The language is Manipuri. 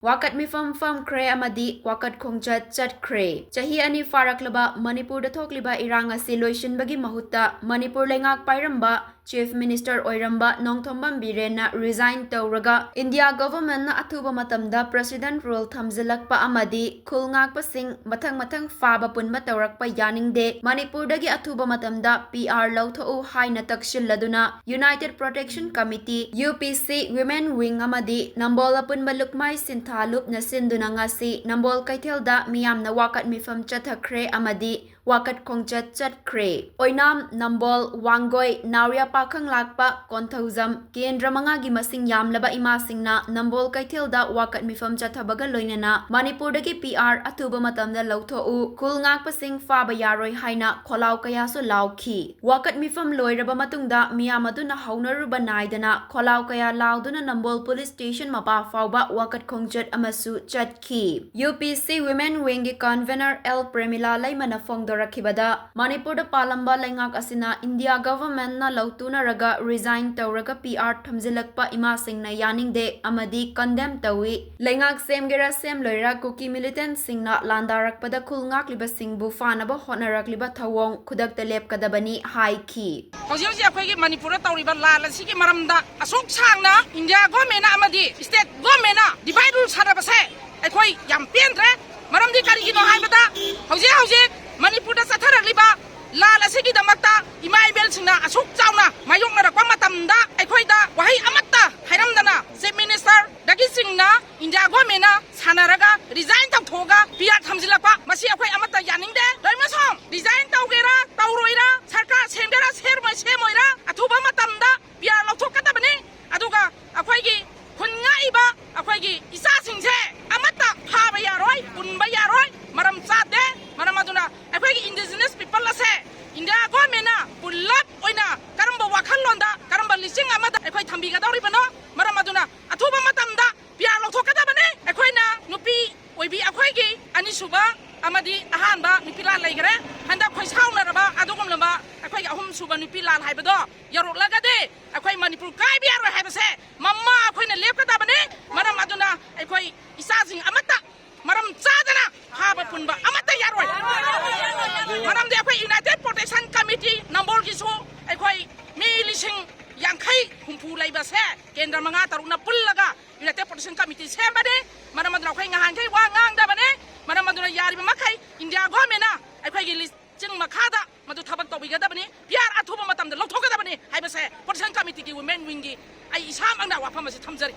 Wakat Mipham Phamkhre Amadi Wakat Khongchat Chatkhre Chahi ani faraklaba Manipur da thokliba irang asi loisinbagi mahutta Manipur lengak pairamba Chief Minister Oiramba Nongthombam Birena resign tawraga India government na athuba matamda President rule thamjilakpa amadi khulngakpa sing mathang faba punma tawrakpa yaningde Manipur dagi athuba matamda PR lauthau haina takshilladuna United Protection Committee UPC Women Wing amadi Nambola punma lukmai Thalup na sinduna ngasi Nambol Kaithelda miyam na Wakat Mipham Chatkhre amadi Wakat Khongchat Chatkhre Oinam Nambol Wanggoy Nauria Pakhang Lakpa Konthauzam Kendra mangagi masing yamlaba imasingna Nambol Kaithelda Wakat Mipham Chathabaga loinana Manipur dagi PR atuba matamda lauthau khulngak pasing faba yaroi haina kholau kaya so lauki Wakat Mipham loiraba matungda miyam aduna haunaruba naidana kholau kaya lauduna Nambol Police Station mapa fauba Wakat Khongchat amasu Chatkhre UPC Women Wing gi convener L Premila laimana fongdorakibada Manipur da palamba lengak asina India government na lautuna raga resign tawraga PR thamjilakpa imasing na yaningde amadi condemn tawi lengak semgera sem loira kuki militant singna landarakpada khulngak liba singbu fanaba honarakliba thawong khudakta lepkadabani haiki Hojii akhoi Manipur tawriba lal asigi maramda asok sangna India government amadi state government divide rule sarabase akhoi yam pendre maramdi karigino haibada hojii Manipur da satharakliba lal asigi damakta imai bel singna asok chauna mayokna rakwa matamda akhoi da wahai amatta hairamdana chief minister dagi singna India government sanaraga resign tawthoga PR thamjilakpa masi akhoi amatta yaningde doimasong resign tawgera tawroira sarkar sengera sermoi semoira athuba matamda PR lauthokadabani aduga akhoi khunngaiba akhoi isa singse amatta phaba yaroi punba yaroi maram chade maram aduna akhoi indigenous people ase India government pullap oina karamba wakhalonda karamba lising amada akhoi thambiga dawribano maram aduna athuba matamda PR lauthokadabani akhoi na nupi oibi akhoi gi anisuba amadi ahanba nupi lal laigre handa khoi saunaraba adugumlamba akhoi ahum suba nupi lal haibado yaroklagade akhoi Manipur kai biar haibase mamma akhoi na lepkadabani maram aduna akhoi isasing amata maram chadana haba punba amata yaroi maram de akhoi United Protection Committee number gisu akhoi mi lising yangkai humpu laibase kendra manga taruna pullaga United Protection Committee sembade maram aduna akhoi ngahan kai wa ngang dabane maram aduna yari makai India government akhoi gi lising makada madu thabak tawbigadabani PR athuba matamda lauthokadabani haibase Protection Committee gi women wing gi ai isam angna wafam ase thamjari